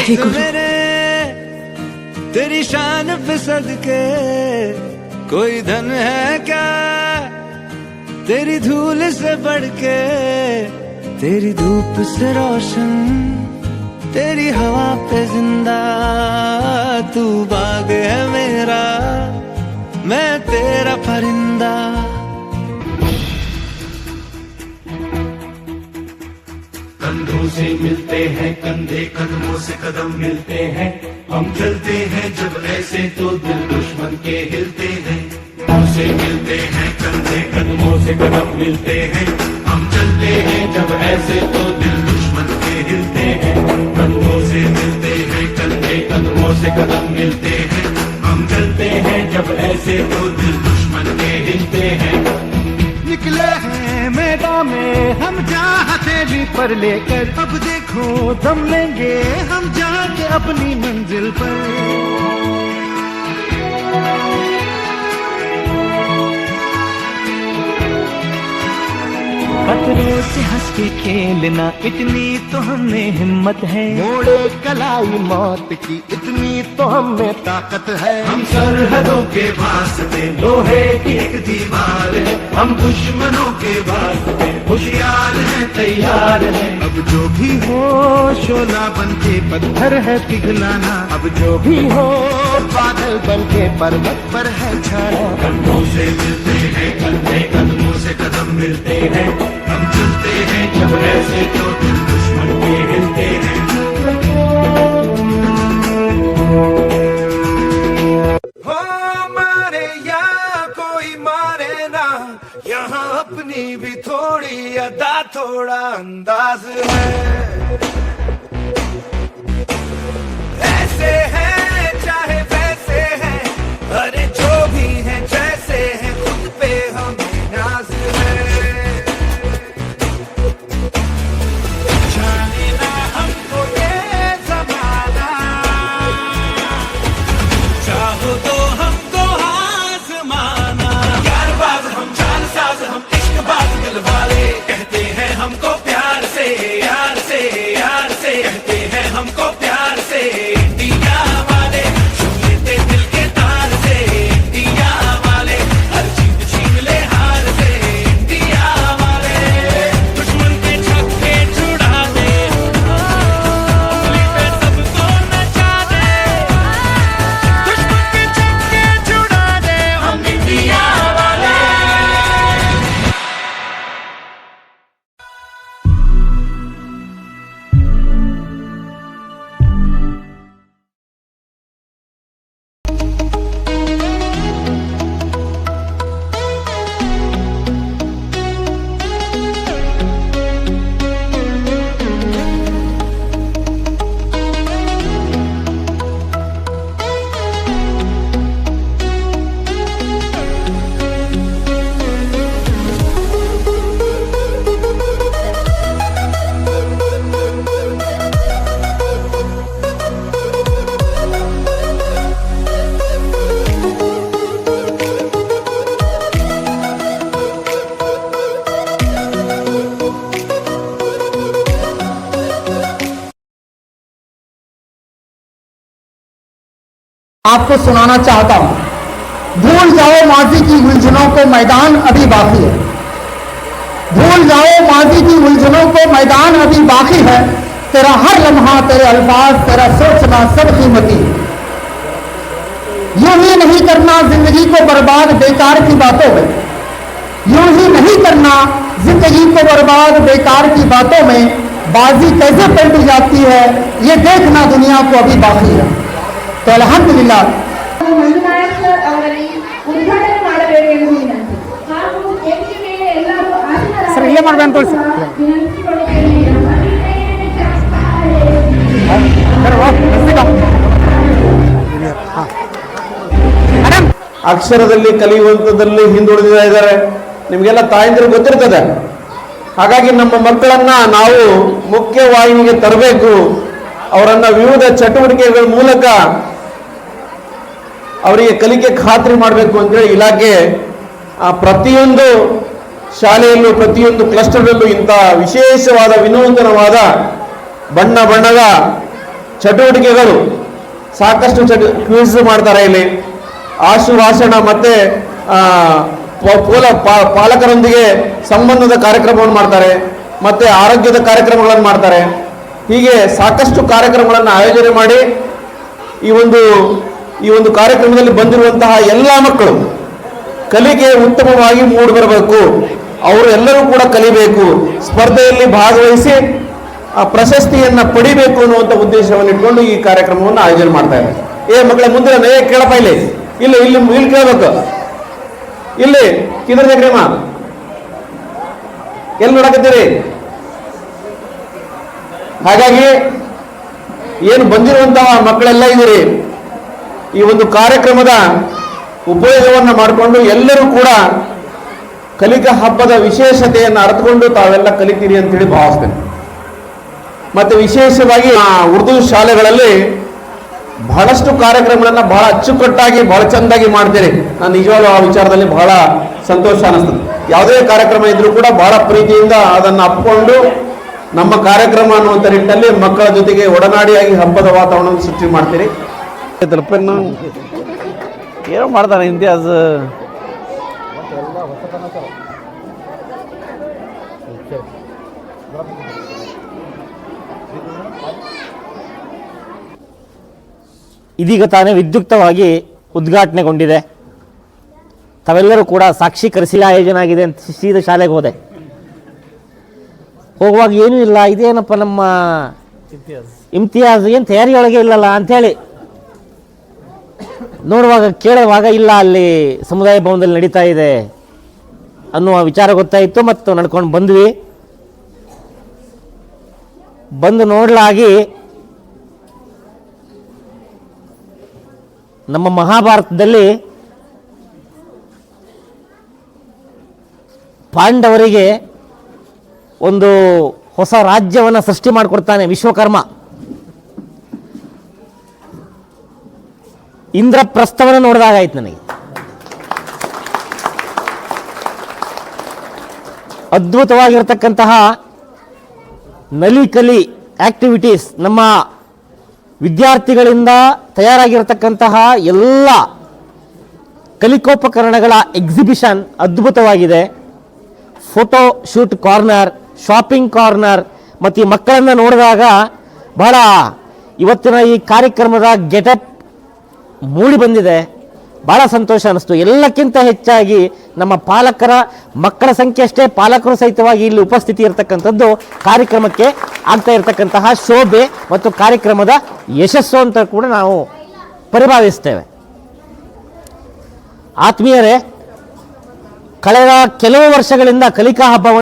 मेरे तेरी शान पे सदके कोई धन है क्या तेरी धूल से बढ़ के, तेरी धूप से रोशन तेरी हवा पे जिंदा, तू बाग है मेरा मैं तेरा परिंदा। कंधों से मिलते हैं कंधे, कदमों से कदम मिलते हैं, हम चलते हैं जब ऐसे तो दिल दुश्मन के हिलते हैं। से मिलते हैं कंधे, कदमों से कदम मिलते हैं, हम चलते हैं जब ऐसे तो दिल दुश्मन के हिलते हैं। कंधों से मिलते हैं कंधे, कदमों से कदम मिलते हैं, हम चलते हैं जब ऐसे तो दिल दुश्मन के हिलते हैं। निकले हैं मैदान में हम चाहते भी पर लेकर, अब देखो दम लेंगे हम जाके अपनी मंजिल पर। खतरों से हंस के खेलना इतनी तो हमें हिम्मत है, मोड़े कलाई मौत की इतनी तो हमें ताकत है। हम सरहदों के वास्ते लोहे की एक दीवार है, हम दुश्मनों के वास्ते होशियार हैं तैयार हैं। अब जो भी हो शोला बन के पत्थर है पिघलाना, अब जो भी हो बादल बन के पर्वत पर है छाना। कंधों से मिलते हैं कंधे, कदमों से कदम मिलते हैं, हम चलते हैं जब ऐसे तो दिल दुश्मन के हिलते हैं। हो मारे या कोई मारे ना, यहाँ अपनी भी थोड़ी अदा थोड़ा अंदाज है। ऐसे हैं चाहे वैसे हैं, अरे जो भी हैं जैसे हैं, खुद पे हमें नाज है। जाने ना हमको ये ज़माना, चाहो तो हमको आज़माना। यारबाज़ हम चालसाज़ हम इश्क़बाज़ दिल वाले, कहते हैं हमको प्यार से यार से यार से, कहते हैं हमको प्यार से इंडिया वाले, छू लेते दिल के तार से इंडिया वाले, हर चीज छीन ले हार से इंडिया वाले। दुश्मन के छक्के छुड़ा दे, उंगली पे सबको नचा दे, दुश्मन के छक्के छुड़ा दे, हम इंडिया वाले। आपको सुनाना चाहता हूं। भूल जाओ माजी की उलझनों को, मैदान अभी बाकी है। भूल जाओ माजी की उलझनों को, मैदान अभी बाकी है। तेरा हर लम्हा, तेरे अल्फाज, तेरा सोचना सब कीमती है। यूं ही नहीं करना जिंदगी को बर्बाद बेकार की बातों में, यूं ही नहीं करना जिंदगी को बर्बाद बेकार की बातों में। बाजी कैसे पलट जाती है ये देखना दुनिया को अभी बाकी है। तो अल्हम्दुलिल्लाह ಮಂಜುನಾಥ್ ಸರ್ ಅವರಲ್ಲಿ ಉದ್ಘಾಟನೆ ಮಾಡಬೇಕೆಂದು ವಿನಂತಿ. ಹಾಗೂ ವೇದಿಕೆ ಮೇಲೆ ಎಲ್ಲರೂ ಆಸೀನರಾಗಿ ಸರ್ ಇಲ್ಲೇ ಮಾಡ್ಬೇಕು ತೋರಿಸಿ ಅಕ್ಷರದಲ್ಲಿ ಕಲಿಯುವಂಥದ್ದಲ್ಲಿ ಹಿಂದುಳಿದಿದ್ದಾರೆ. ನಿಮಗೆಲ್ಲ ತಾಯಂದಿರು ಗೊತ್ತಿರ್ತದೆ. ಹಾಗಾಗಿ ನಮ್ಮ ಮಕ್ಕಳನ್ನ ನಾವು ಮುಖ್ಯವಾಹಿನಿಗೆ ತರಬೇಕು. ಅವರನ್ನ ವಿವಿಧ ಚಟುವಟಿಕೆಗಳ ಮೂಲಕ ಅವರಿಗೆ ಕಲಿಕೆ ಖಾತ್ರಿ ಮಾಡಬೇಕು ಅಂತೇಳಿ ಇಲಾಖೆ ಪ್ರತಿಯೊಂದು ಶಾಲೆಯಲ್ಲೂ ಪ್ರತಿಯೊಂದು ಕ್ಲಸ್ಟರ್ನಲ್ಲೂ ಇಂಥ ವಿಶೇಷವಾದ ವಿನೂತನವಾದ ಬಣ್ಣ ಬಣ್ಣದ ಚಟುವಟಿಕೆಗಳು ಸಾಕಷ್ಟು ಕ್ವಿಜ್ ಮಾಡ್ತಾರೆ ಇಲ್ಲಿ, ಆಶುಭಾಷಣ ಮತ್ತೆ ಪಾಲಕರೊಂದಿಗೆ ಸಂಬಂಧದ ಕಾರ್ಯಕ್ರಮವನ್ನು ಮಾಡ್ತಾರೆ, ಮತ್ತೆ ಆರೋಗ್ಯದ ಕಾರ್ಯಕ್ರಮಗಳನ್ನು ಮಾಡ್ತಾರೆ. ಹೀಗೆ ಸಾಕಷ್ಟು ಕಾರ್ಯಕ್ರಮಗಳನ್ನು ಆಯೋಜನೆ ಮಾಡಿ ಈ ಒಂದು ಕಾರ್ಯಕ್ರಮದಲ್ಲಿ ಬಂದಿರುವಂತಹ ಎಲ್ಲ ಮಕ್ಕಳು ಕಲಿಕೆ ಉತ್ತಮವಾಗಿ ಮೂಡಿ ಬರಬೇಕು, ಅವರು ಎಲ್ಲರೂ ಕೂಡ ಕಲಿಬೇಕು, ಸ್ಪರ್ಧೆಯಲ್ಲಿ ಭಾಗವಹಿಸಿ ಪ್ರಶಸ್ತಿಯನ್ನ ಪಡಿಬೇಕು ಅನ್ನುವಂಥ ಉದ್ದೇಶವನ್ನು ಇಟ್ಕೊಂಡು ಈ ಕಾರ್ಯಕ್ರಮವನ್ನು ಆಯೋಜನೆ ಮಾಡ್ತಾ ಇದ್ದಾರೆ. ಮಕ್ಕಳ ಮುಂದೆ ಕೇಳಪ್ಪ, ಇಲ್ಲಿ ಇಲ್ಲಿ ಇಲ್ಲಿ ಇಲ್ಲಿ ಕೇಳಬೇಕು, ಇಲ್ಲಿ ಕಿದರ್ ಜಗ್ರೇಮ ಎಲ್ಲಿ ನೋಡಕತ್ತೀರಿ? ಹಾಗಾಗಿ ಏನು ಬಂದಿರುವಂತಹ ಮಕ್ಕಳೆಲ್ಲ ಇದ್ದೀರಿ, ಈ ಒಂದು ಕಾರ್ಯಕ್ರಮದ ಉಪಯೋಗವನ್ನು ಮಾಡಿಕೊಂಡು ಎಲ್ಲರೂ ಕೂಡ ಕಲಿಕಾ ಹಬ್ಬದ ವಿಶೇಷತೆಯನ್ನು ಅರ್ಥಕೊಂಡು ತಾವೆಲ್ಲ ಕಲಿತೀರಿ ಅಂತ ಹೇಳಿ ಭಾವಿಸ್ತೇನೆ. ಮತ್ತೆ ವಿಶೇಷವಾಗಿ ಉರ್ದು ಶಾಲೆಗಳಲ್ಲಿ ಬಹಳಷ್ಟು ಕಾರ್ಯಕ್ರಮಗಳನ್ನ ಬಹಳ ಅಚ್ಚುಕಟ್ಟಾಗಿ ಬಹಳ ಚಂದಾಗಿ ಮಾಡ್ತೀರಿ. ನಾನು ನಿಜವಾಗ್ಲೂ ಆ ವಿಚಾರದಲ್ಲಿ ಬಹಳ ಸಂತೋಷ ಅನಿಸ್ತದೆ. ಯಾವುದೇ ಕಾರ್ಯಕ್ರಮ ಇದ್ರೂ ಕೂಡ ಬಹಳ ಪ್ರೀತಿಯಿಂದ ಅದನ್ನು ಅಪ್ಪಿಕೊಂಡು ನಮ್ಮ ಕಾರ್ಯಕ್ರಮ ಅನ್ನುವಂಥ ನಿಟ್ಟಿನಲ್ಲಿ ಮಕ್ಕಳ ಜೊತೆಗೆ ಒಡನಾಡಿಯಾಗಿ ಹಬ್ಬದ ವಾತಾವರಣ ಸೃಷ್ಟಿ ಮಾಡ್ತೀರಿ. ಏನೋ ಮಾಡ್ತಾರೆ ಇಂತಿಹಾಸ ಇದೀಗ ತಾನೇ ವಿದ್ಯುಕ್ತವಾಗಿ ಉದ್ಘಾಟನೆಗೊಂಡಿದೆ. ತಾವೆಲ್ಲರೂ ಕೂಡ ಸಾಕ್ಷೀಕರಿಸಿ ಆಯೋಜನೆ ಆಗಿದೆ ಅಂತ ಸೀದಾ ಶಾಲೆಗೆ ಹೋದೆ. ಹೋಗುವಾಗ ಏನೂ ಇಲ್ಲ, ಇದೇನಪ್ಪ ನಮ್ಮ ಇಮ್ತಿಯಾಜ್ ಏನು ತಯಾರಿಯೊಳಗೆ ಇಲ್ಲಲ್ಲ ಅಂಥೇಳಿ ನೋಡುವಾಗ ಕೇಳುವಾಗ ಇಲ್ಲ ಅಲ್ಲಿ ಸಮುದಾಯ ಭವನದಲ್ಲಿ ನಡೀತಾ ಇದೆ ಅನ್ನುವ ವಿಚಾರ ಗೊತ್ತಾಯಿತು. ಮತ್ತು ನಡ್ಕೊಂಡು ಬಂದ್ವಿ. ಬಂದು ನೋಡಲಾಗಿ ನಮ್ಮ ಮಹಾಭಾರತದಲ್ಲಿ ಪಾಂಡವರಿಗೆ ಒಂದು ಹೊಸ ರಾಜ್ಯವನ್ನು ಸೃಷ್ಟಿ ಮಾಡಿಕೊಡ್ತಾನೆ ವಿಶ್ವಕರ್ಮ. ಇಂದ್ರಪ್ರಸ್ಥವನ್ನು ನೋಡಿದಾಗಾಯ್ತು ನನಗೆ. ಅದ್ಭುತವಾಗಿರ್ತಕ್ಕಂತಹ ನಲಿಕಲಿ ಆಕ್ಟಿವಿಟೀಸ್, ನಮ್ಮ ವಿದ್ಯಾರ್ಥಿಗಳಿಂದ ತಯಾರಾಗಿರ್ತಕ್ಕಂತಹ ಎಲ್ಲ ಕಲಿಕೋಪಕರಣಗಳ ಎಕ್ಸಿಬಿಷನ್ ಅದ್ಭುತವಾಗಿದೆ. Photo shoot corner, shopping corner, ಮತ್ತು ಈ ಮಕ್ಕಳನ್ನು ನೋಡಿದಾಗ ಬಹಳ ಇವತ್ತಿನ ಈ ಕಾರ್ಯಕ್ರಮದ ಗೆಟಪ್ ಮೂಡಿ ಬಂದಿದೆ. ಭಾಳ ಸಂತೋಷ ಅನ್ನಿಸ್ತು. ಎಲ್ಲಕ್ಕಿಂತ ಹೆಚ್ಚಾಗಿ ನಮ್ಮ ಮಕ್ಕಳ ಸಂಖ್ಯೆ ಅಷ್ಟೇ, ಪಾಲಕರು ಸಹಿತವಾಗಿ ಇಲ್ಲಿ ಉಪಸ್ಥಿತಿ ಇರತಕ್ಕಂಥದ್ದು ಕಾರ್ಯಕ್ರಮಕ್ಕೆ ಆಗ್ತಾ ಇರತಕ್ಕಂತಹ ಶೋಭೆ ಮತ್ತು ಕಾರ್ಯಕ್ರಮದ ಯಶಸ್ಸು ಅಂತ ಕೂಡ ನಾವು ಪರಿಭಾವಿಸ್ತೇವೆ. ಆತ್ಮೀಯರೇ, ಕಳೆದ ಕೆಲವು ವರ್ಷಗಳಿಂದ ಕಲಿಕಾ ಹಬ್ಬವನ್ನು